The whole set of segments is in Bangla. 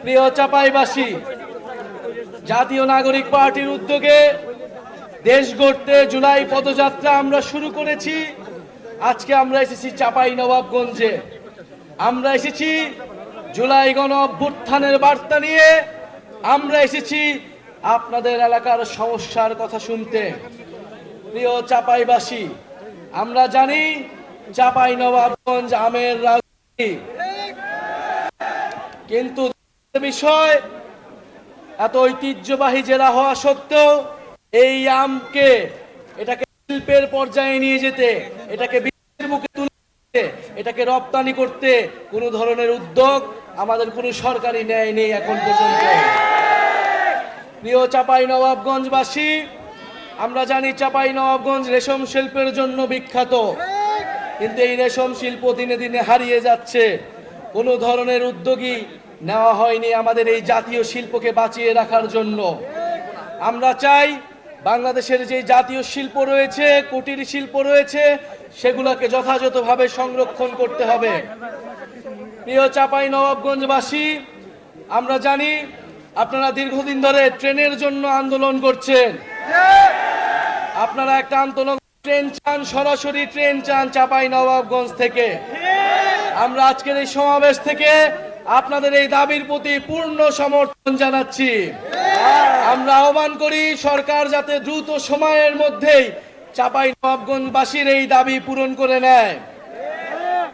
প্রিয় চাঁপাইবাসী, জাতীয় নাগরিক পার্টির উদ্যোগে দেশ গড়তে জুলাই পদযাত্রা আমরা শুরু করেছি। আজকে আমরা এসেছি চাঁপাইনবাবগঞ্জে। আমরা এসেছি জুলাই গণ অভ্যুত্থানের বার্তা নিয়ে। আমরা এসেছি আপনাদের এলাকার সমস্যার কথা শুনতে। প্রিয় চাঁপাইবাসী, আমরা জানি চাঁপাইনবাবগঞ্জ আমের রাজধানী, কিন্তু বিষয় এত ঐতিহ্যবাহী জেলা হওয়া সত্ত্বেও এই আমকে এটাকে শিল্পের পর্যায়ে নিয়ে যেতে, এটাকে বিশ্বের মুখে তুলে দিতে, এটাকে রপ্তানি করতে কোনো ধরনের উদ্যোগ আমাদের কোনো সরকারি ন্যায় নেই এখন পর্যন্ত। প্রিয় চাঁপাইনবাবগঞ্জবাসী, আমরা জানি চাঁপাইনবাবগঞ্জ রেশম শিল্পের জন্য বিখ্যাত, কিন্তু এই রেশম শিল্প দিনে দিনে হারিয়ে যাচ্ছে। কোনো ধরনের উদ্যোগই নেওয়া হয়নি আমাদের এই জাতীয় শিল্পকে বাঁচিয়ে রাখার জন্য। আমরা চাই বাংলাদেশের যে জাতীয় শিল্প রয়েছে, কুটির শিল্প রয়েছে, সেগুলোকে যথাযথভাবে সংরক্ষণ করতে হবে। প্রিয় চাঁপাইনবাবগঞ্জবাসী, আমরা জানি আপনারা দীর্ঘদিন ধরে ট্রেনের জন্য আন্দোলন করছেন। আপনারা একটা আন্দোলন ট্রেন চান, সরাসরি ট্রেন চান চাঁপাইনবাবগঞ্জ থেকে। আমরা আজকের এই সমাবেশ থেকে আপনাদের এই দাবির প্রতি পূর্ণ সমর্থন জানাচ্ছি। আমরা আহ্বান করি সরকার যাতে দ্রুত সময়ের মধ্যেই চাঁপাইনবাবগঞ্জবাসীর এই দাবি পূরণ করে নেয়।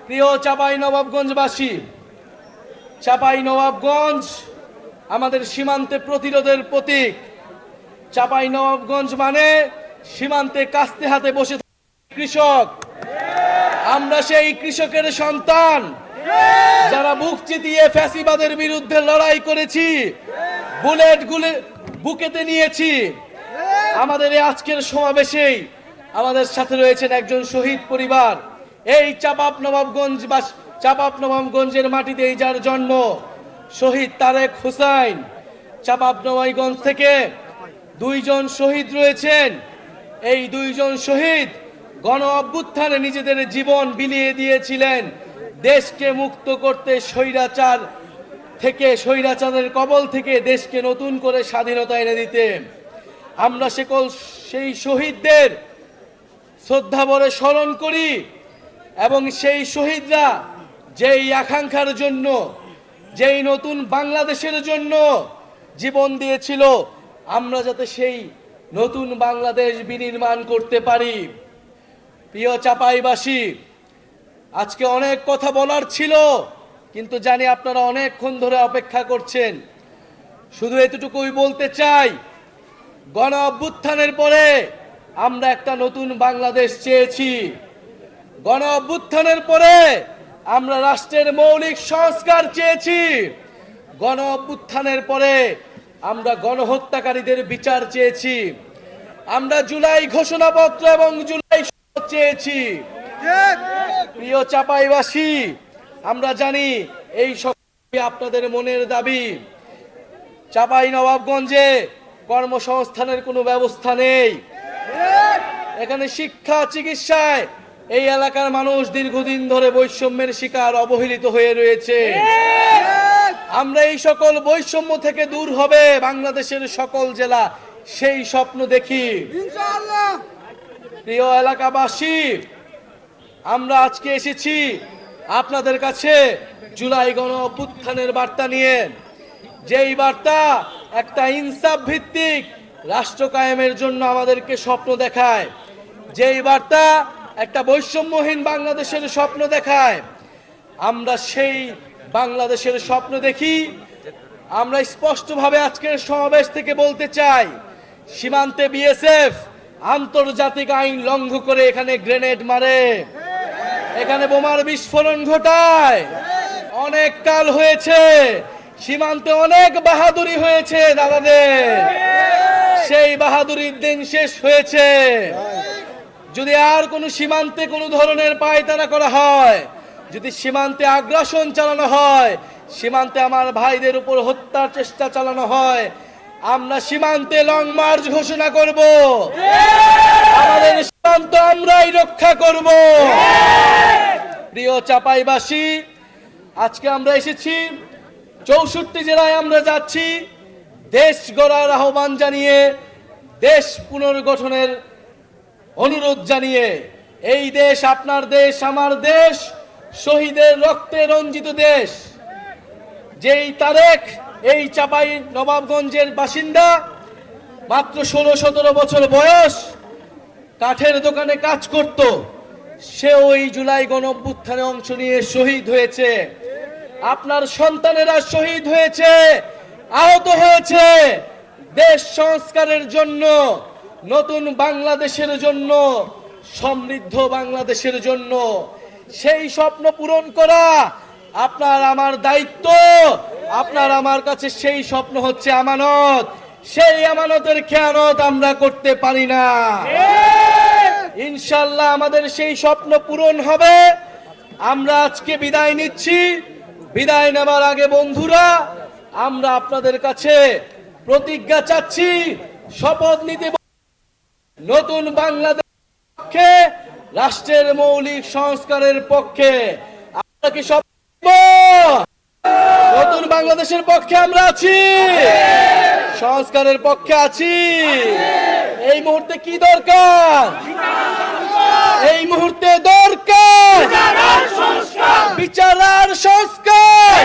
প্রিয় চাঁপাইনবাবগঞ্জবাসী, চাঁপাইনবাবগঞ্জ আমাদের সীমান্তে প্রতিরোধের প্রতীক। চাঁপাইনবাবগঞ্জ মানে সীমান্তে কাস্তে হাতে বসে কৃষক। আমরা সেই কৃষকের সন্তান যারা বুক চিতিয়ে ফ্যাসিবাদের বিরুদ্ধে লড়াই করেছি, বুলেট গুলি বুকেতে নিয়েছি। আমাদের এই আজকের সমাবেশেই আমাদের সাথে রয়েছেন একজন শহীদ পরিবার। এই চাঁপাইনবাবগঞ্জের মাটিতেই যার জন্ম, শহীদ তারেক হুসাইন। চাঁপাইনবাবগঞ্জ থেকে দুইজন শহীদ রয়েছেন। এই দুইজন শহীদ গণ অভ্যুত্থানে নিজেদের জীবন বিলিয়ে দিয়েছিলেন দেশকে মুক্ত করতে, স্বৈরাচারের কবল থেকে দেশকে নতুন করে স্বাধীনতা এনে দিতে। আমরা সেই শহীদদের শ্রদ্ধাভরে স্মরণ করি এবং সেই শহীদরা যেই আকাঙ্ক্ষার জন্য, যেই নতুন বাংলাদেশের জন্য জীবন দিয়েছিল, আমরা যাতে সেই নতুন বাংলাদেশ বিনির্মাণ করতে পারি। প্রিয় চাঁপাইবাসী, আজকে অনেক কথা বলার ছিল, কিন্তু জানি আপনারা অনেকক্ষণ ধরে অপেক্ষা করছেন। শুধু এতটুকুই বলতে চাই, গণ অভ্যুত্থানের পরে আমরা একটা নতুন বাংলাদেশ চেয়েছি। গণ অভ্যুত্থানের পরে আমরা রাষ্ট্রের মৌলিক সংস্কার চেয়েছি। গণ অভ্যুত্থানের পরে আমরা গণহত্যাকারীদের বিচার চেয়েছি। আমরা জুলাই ঘোষণাপত্র এবং জুলাই চেয়েছি। প্রিয় চাঁপাইবাসী, আমরা জানি এই সব আপনাদের মনের দাবি। চাঁপাইনবাবগঞ্জে কর্মসংস্থানের কোনো ব্যবস্থা নেই। এখানে শিক্ষা, চিকিৎসায় এই এলাকার মানুষ দীর্ঘদিন ধরে বৈষম্যের শিকার, অবহেলিত হয়ে রয়েছে। আমরা এই সকল বৈষম্য থেকে দূর হবে বাংলাদেশের সকল জেলা, সেই স্বপ্ন দেখি। প্রিয় এলাকাবাসী, আমরা আজকে এসেছি আপনাদের কাছে জুলাই গণ অভ্যুত্থানের বার্তা নিয়ে। যেই বার্তা একটা ইনসাফ ভিত্তিক রাষ্ট্র কায়েমের জন্য আমাদেরকে স্বপ্ন দেখায়, যেই বার্তা একটা বৈষম্যহীন বাংলাদেশের স্বপ্ন দেখায়। আমরা সেই বাংলাদেশের স্বপ্ন দেখি। আমরা স্পষ্টভাবে আজকের সমাবেশ থেকে বলতে চাই, সীমান্তে বিএসএফ আন্তর্জাতিক আইন লঙ্ঘন করে এখানে গ্রেনেড মারে, এখানে বোমার বিস্ফোরণ ঘটায়। অনেক কাল হয়েছে, সীমান্তে অনেক বাহাদুরি হয়েছে দাদাদের, সেই বাহাদুরির দিন শেষ হয়েছে। যদি আর কোনো সীমান্তে কোনো ধরনের পায়তারা করা হয়, যদি সীমান্তে আগ্রাসন চালানো হয়, সীমান্তে আমার ভাইদের উপর হত্যার চেষ্টা চালানো হয়, আমরা সীমান্তে লং মার্চ ঘোষণা করব। আমাদের সীমান্ত আমরাই রক্ষা করব। প্রিয় চাঁপাইবাসী, আজকে আমরা এসেছি 64 জেলায় আমরা যাচ্ছি দেশ গড়ার আহ্বান জানিয়ে, দেশ পুনর্গঠনের অনুরোধ জানিয়ে। এই দেশ আপনার দেশ, আমার দেশ, শহীদের রক্তে রঞ্জিত দেশ। যেই তারেক এই চাপাই নবাবগঞ্জের বাসিন্দা, মাত্র 16-17 বছর বয়স, কাঠের দোকানে কাজ করত, সে ওই জুলাই গণঅভ্যুত্থানে অংশ নিয়ে শহীদ হয়েছে। আপনার সন্তানেরা শহীদ হয়েছে, আহত হয়েছে দেশ সংস্কারের জন্য, নতুন বাংলাদেশের জন্য, সমৃদ্ধ বাংলাদেশের জন্য। সেই স্বপ্ন পূরণ করা আপনার আমার দায়িত্ব। আপনার আমার কাছে সেই স্বপ্ন হচ্ছে আমানত। সেই আমানতের খেয়ানত আমরা করতে পারি না। ইনশাআল্লাহ আমাদের সেই স্বপ্ন পূরণ হবে। আমরা আজকে বিদায় নিচ্ছি। বিদায় নেবার আগে বন্ধুরা, আমরা আপনাদের কাছে প্রতিজ্ঞা চাচ্ছি, শপথ নিতে, নতুন বাংলাদেশের পক্ষে, রাষ্ট্রের মৌলিক সংস্কারের পক্ষে। আমরা কি সব নতুন বাংলাদেশের পক্ষে আমরা আছি, সংস্কারের পক্ষে আছি। এই মুহূর্তে কি দরকার? এই মুহূর্তে দরকার বিচার আর সংস্কার।